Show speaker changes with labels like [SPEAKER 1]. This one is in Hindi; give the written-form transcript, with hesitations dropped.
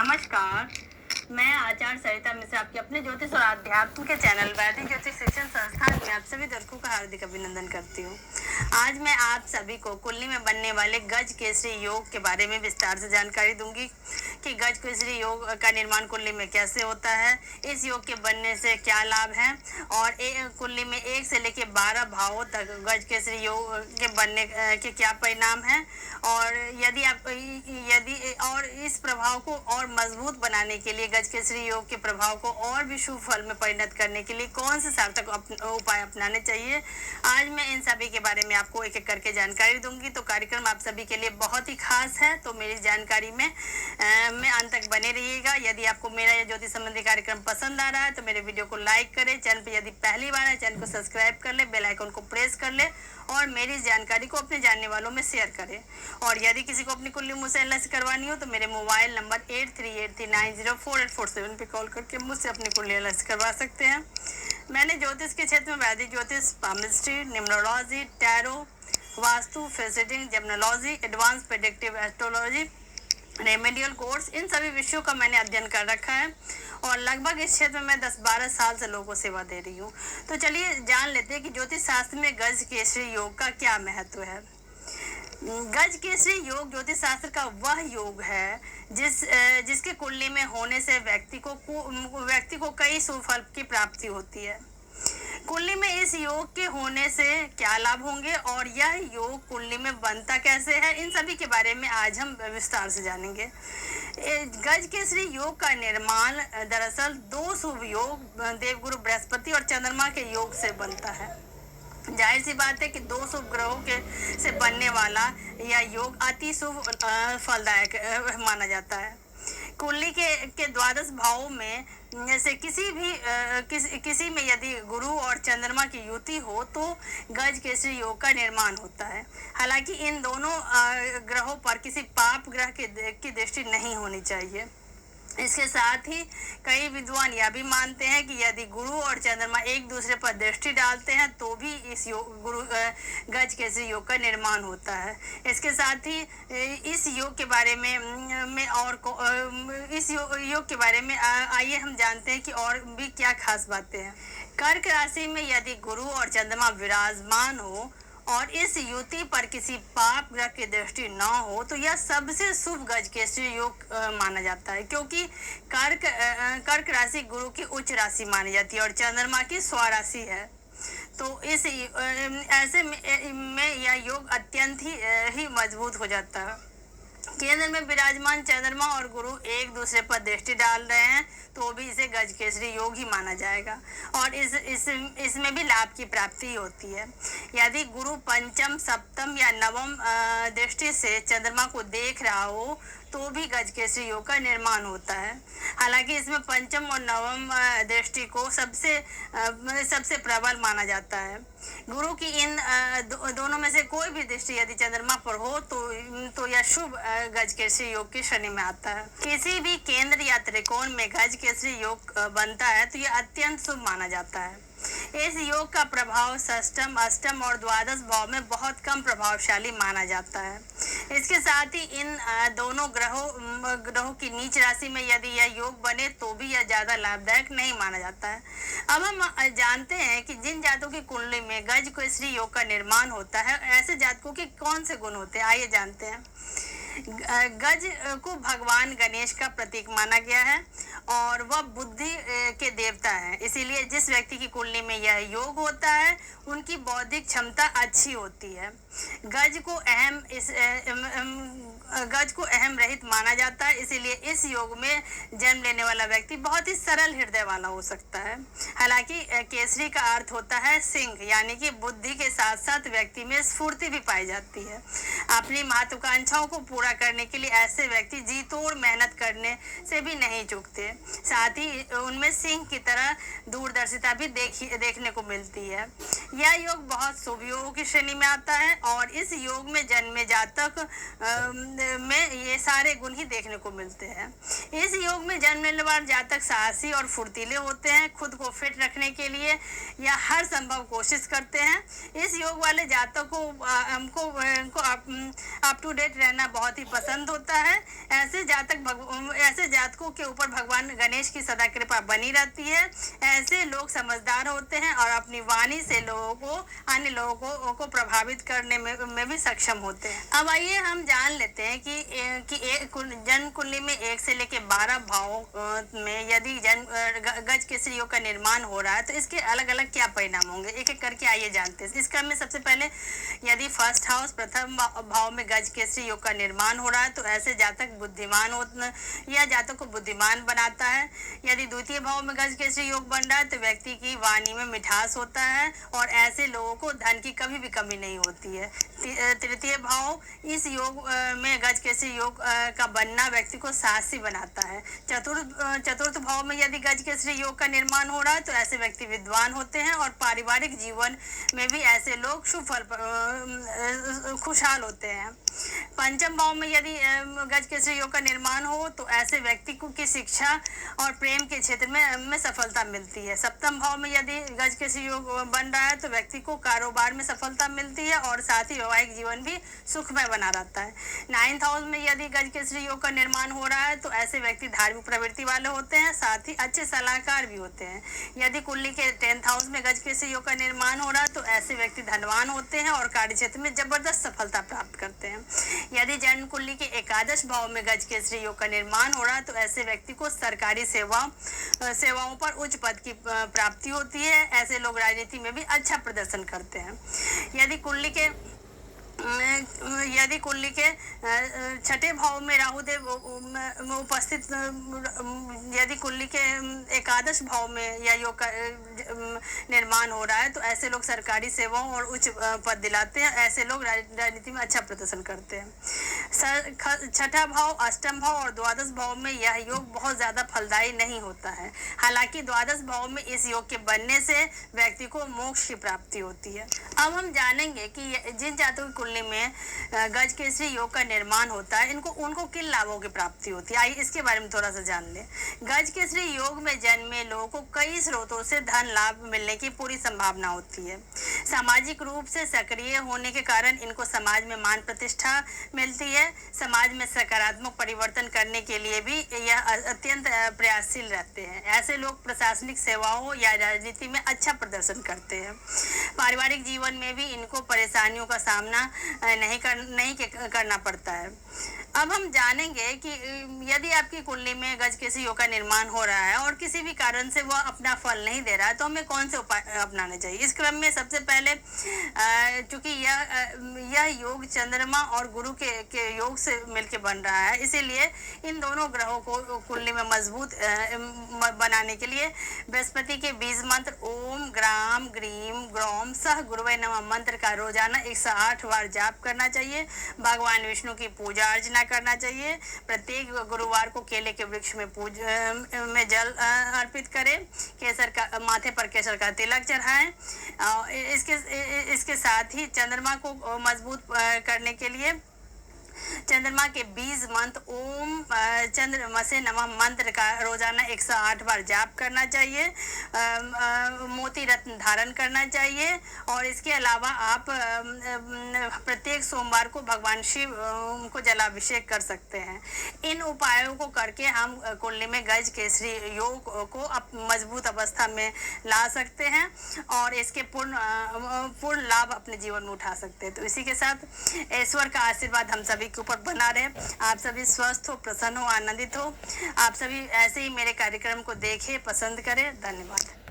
[SPEAKER 1] नमस्कार, मैं आचार्य सरिता मिश्रा आपके अपने ज्योतिष और आध्यात्म के चैनल वैदिक ज्योतिष शिक्षण संस्थान में आप सभी दर्शकों का हार्दिक अभिनंदन करती हूँ। आज मैं आप सभी को कुंडली में बनने वाले गज केसरी योग के बारे में विस्तार से जानकारी दूंगी कि गज केसरी योग का निर्माण कुंडली में कैसे होता है, इस योग के बनने से क्या लाभ है और कुंडली में 1 से लेकर 12 भावों तक गज केसरी योग के बनने के क्या परिणाम हैं और यदि और इस प्रभाव को और मजबूत बनाने के लिए गज केसरी योग के प्रभाव को और भी शुभ फल में परिणत करने के लिए कौन से सार्थक उपाय अपनाने चाहिए, आज मैं इन सभी के बारे में आपको एक एक करके जानकारी दूंगी। तो कार्यक्रम आप सभी के लिए बहुत ही खास है, तो मेरी जानकारी में अंत तक बने रहिएगा। यदि आपको मेरा यह ज्योतिष संबंधी कार्यक्रम पसंद आ रहा है तो मेरे वीडियो को लाइक करें, चैनल पर यदि पहली बार है चैनल को सब्सक्राइब कर ले, बेल आइकन को प्रेस कर ले और मेरी इस जानकारी को अपने जानने वालों में शेयर करें। और यदि किसी को अपनी कुंडली मुझसे एनालिसिस करवानी हो तो मेरे मोबाइल नंबर 8383904847 पे कॉल करके मुझसे अपनी कुंडली एनालिसिस करवा सकते हैं। मैंने ज्योतिष के क्षेत्र में वैदिक ज्योतिष, पामिस्ट्री, न्यूमरोलॉजी, टैरो, वास्तु, फेसिटिंग, gemology, advance predictive astrology, remedial course, इन सभी विषयों का मैंने अध्ययन कर रखा है और लगभग इस क्षेत्र में मैं 10-12 साल से लोगों को सेवा दे रही हूँ। तो चलिए जान लेते हैं कि ज्योतिष शास्त्र में गज केसरी योग का क्या महत्व है। गज केसरी योग ज्योतिष शास्त्र का वह योग है जिसके कुंडली में होने से व्यक्ति को कई शुभ फल की प्राप्ति होती है। कुंडली में इस योग के होने से क्या लाभ होंगे और यह योग कुंडली में बनता कैसे है, इन सभी के बारे में आज हम विस्तार से जानेंगे। गज केसरी योग का निर्माण दरअसल 2 शुभ योग देवगुरु बृहस्पति और चंद्रमा के योग से बनता है। जाहिर सी बात है कि 2 शुभ ग्रहों के से बनने वाला यह योग अति शुभ फलदायक माना जाता है। कुंडली के द्वादश भावों में जैसे किसी में यदि गुरु और चंद्रमा की युति हो तो गज केसरी योग का निर्माण होता है। हालांकि इन दोनों ग्रहों पर किसी पाप ग्रह की दृष्टि नहीं होनी चाहिए। इसके साथ ही कई विद्वान यह भी मानते हैं कि यदि गुरु और चंद्रमा एक दूसरे पर दृष्टि डालते हैं तो भी इस गज केसरी योग का निर्माण होता है। इसके साथ ही इस योग के बारे में इस योग के बारे में आइए हम जानते हैं कि और भी क्या खास बातें हैं। कर्क राशि में यदि गुरु और चंद्रमा विराजमान हो और इस युति पर किसी पाप ग्रह की दृष्टि न हो तो यह सबसे शुभ गज केसरी योग माना जाता है, क्योंकि कर्क राशि गुरु की उच्च राशि मानी जाती है और चंद्रमा की स्वराशि है। तो ऐसे में यह योग अत्यंत ही मजबूत हो जाता है। केंद्र में विराजमान चंद्रमा और गुरु एक दूसरे पर दृष्टि डाल रहे हैं तो भी इसे गज केसरी योग ही माना जाएगा और इसमें भी लाभ की प्राप्ति होती है। यदि गुरु पंचम, सप्तम या नवम दृष्टि से चंद्रमा को देख रहा हो तो भी गज केसरी योग का निर्माण होता है। हालांकि इसमें पंचम और नवम दृष्टि को सबसे प्रबल माना जाता है। गुरु की इन दोनों में से कोई भी दृष्टि यदि चंद्रमा पर हो तो यह शुभ गज केसरी योग की श्रेणी में आता है। किसी भी केंद्र या त्रिकोण में गज केसरी योग बनता है तो यह अत्यंत शुभ माना जाता है। इस योग का प्रभाव षष्टम, अष्टम और द्वादश भाव में बहुत कम प्रभावशाली माना जाता है। इसके साथ ही इन दोनों ग्रहों की नीच राशि में यदि यह योग बने तो भी यह ज्यादा लाभदायक नहीं माना जाता है। अब हम जानते हैं कि जिन जातकों की कुंडली में गज केसरी योग का निर्माण होता है ऐसे जातकों के कौन से गुण होते हैं, आइए जानते हैं। गज को भगवान गणेश का प्रतीक माना गया है और वह बुद्धि के देवता हैं। इसीलिए जिस व्यक्ति की कुंडली में यह योग होता है उनकी बौद्धिक क्षमता अच्छी होती है। गज को अहम रहित माना जाता है, इसीलिए इस योग में जन्म लेने वाला व्यक्ति बहुत ही सरल हृदय वाला हो सकता है। हालांकि केसरी का अर्थ होता है सिंह, यानी कि बुद्धि के साथ साथ व्यक्ति में स्फूर्ति भी पाई जाती है। अपनी महत्वाकांक्षाओं को पूरा करने के लिए ऐसे व्यक्ति जी तोड़ मेहनत करने से भी नहीं चूकते। हैं। साथ ही उनमें सिंह की तरह दूरदर्शिता भी देखने को मिलती है। यह योग बहुत शुभ योगों की श्रेणी में आता है और इस योग में जन्मे जातक में ये सारे गुण ही देखने को मिलते हैं। इस योग में जन्मने वाले जातक साहसी और फुर्तीले होते हैं। खुद को फिट रखने के लिए यह हर संभव कोशिश करते हैं। इस योग वाले जातक को हमको अप टू डेट रहना बहुत ही पसंद होता है। ऐसे जातकों के ऊपर भगवान गणेश की सदा कृपा बनी रहती है। ऐसे लोग समझदार होते हैं और अपनी वाणी से अन्य लोगों को प्रभावित करने में भी सक्षम होते हैं। अब आइए हम जान लेते हैं कि जन्म कुंडली में 1 से लेकर 12 भावों में यदि गज केसरी योग का निर्माण हो रहा है तो इसके अलग अलग क्या परिणाम होंगे। एक एक करके आइए जानते हैं। इस क्रम में सबसे पहले यदि फर्स्ट हाउस प्रथम भाव में गज केसरी योग का निर्माण हो रहा है तो ऐसे जातक बुद्धिमान यह जातक को बुद्धिमान बनाता है। यदि द्वितीय भाव में गज केसरी योग बन रहा है तो व्यक्ति की वाणी में मिठास होता है और ऐसे लोगों को धन की कभी भी कमी नहीं होती है। तृतीय भाव इस योग में गज केसरी योग का बनना व्यक्ति को साहसी बनाता है। चतुर्थ भाव में यदि गज केसरी योग का निर्माण हो रहा है तो ऐसे व्यक्ति विद्वान होते हैं और पारिवारिक जीवन में भी ऐसे लोग खुशहाल होते हैं। पंचम भाव में यदि गज केसरी योग का निर्माण हो तो ऐसे व्यक्ति को की शिक्षा और प्रेम के क्षेत्र में सफलता मिलती है। सप्तम भाव में यदि गज केसरी योग बन रहा है तो व्यक्ति को कारोबार में सफलता मिलती है और साथ ही वैवाहिक जीवन भी सुखमय बना रहता है। 9th हाउस में यदि गज केसरी योग का निर्माण हो रहा है तो ऐसे व्यक्ति धार्मिक प्रवृत्ति वाले होते हैं, साथ ही अच्छे सलाहकार भी होते हैं। यदि कुंडली के 10th हाउस में गज केसरी योग का निर्माण हो रहा है तो ऐसे व्यक्ति धनवान होते हैं और कार्य क्षेत्र में जबरदस्त सफलता प्राप्त करते हैं। यदि जन्म कुंडली के एकादश भाव में गज केसरी योग का निर्माण हो रहा है तो ऐसे व्यक्ति को सरकारी सेवाओं पर उच्च पद की प्राप्ति होती है। ऐसे लोग राजनीति में भी अच्छा प्रदर्शन करते हैं। यदि कुंडली के छठे भाव में राहुदेव उपस्थित, यदि कुंडली के एकादश भाव में यह योग का निर्माण हो रहा है तो ऐसे लोग सरकारी सेवाओं और उच्च पद दिलाते हैं। ऐसे लोग राजनीति में अच्छा प्रदर्शन करते हैं। छठा भाव, अष्टम भाव और द्वादश भाव में यह योग बहुत ज्यादा फलदायी नहीं होता है। हालांकि द्वादश भाव में इस योग के बनने से व्यक्ति को मोक्ष की प्राप्ति होती है। अब हम जानेंगे कि जिन जातकों की कुंडली में गज केसरी योग का निर्माण होता है उनको किन लाभों की प्राप्ति होती है। आइए इसके बारे में थोड़ा सा जान लें। गज केसरी योग में जन्मे लोगों को कई स्रोतों से धन लाभ मिलने की पूरी संभावना होती है। सामाजिक रूप से सक्रिय होने के कारण इनको समाज में मान प्रतिष्ठा मिलती है। समाज में सकारात्मक परिवर्तन करने के लिए भी यह अत्यंत प्रयासशील रहते हैं। ऐसे लोग प्रशासनिक सेवाओं या राजनीति में अच्छा प्रदर्शन करते हैं। पारिवारिक जीवन में भी इनको परेशानियों का सामना नहीं करना पड़ता है। अब हम जानेंगे कि यदि आपकी कुंडली में गज केसरी योग का निर्माण हो रहा है और किसी भी कारण से वह अपना फल नहीं दे रहा है तो हमें कौन से उपाय अपनाने चाहिए। इस क्रम में सबसे पहले चूंकि यह योग चंद्रमा और गुरु के योग से मिलकर बन रहा है, इसीलिए इन दोनों ग्रहों को कुंडली में मजबूत बनाने के लिए बृहस्पति के बीज मंत्र ओम ग्राम ग्रीम ग्रोम सह गुरुवे नमः मंत्र का रोजाना 108 बार जाप करना चाहिए। भगवान विष्णु की पूजा अर्चना करना चाहिए। प्रत्येक गुरुवार को केले के वृक्ष में जल अर्पित करें। माथे पर केसर का तिलक चढ़ाएं। इसके साथ ही चंद्रमा को मजबूत करने के लिए चंद्रमा के बीज मंत्र ओम चंद्रमसे नमः मंत्र का रोजाना 108 बार जाप करना चाहिए। मोती रत्न धारण करना चाहिए और इसके अलावा आप प्रत्येक सोमवार को भगवान शिव को जलाभिषेक कर सकते हैं। इन उपायों को करके हम कुंडली में गज केसरी योग को मजबूत अवस्था में ला सकते हैं और इसके पूर्ण लाभ अपने जीवन में उठा सकते हैं। तो इसी के साथ ईश्वर का आशीर्वाद हम सभी के ऊपर बना रहे। आप सभी स्वस्थ हो, प्रसन्न हो, आनंदित हो। आप सभी ऐसे ही मेरे कार्यक्रम को देखें, पसंद करें। धन्यवाद।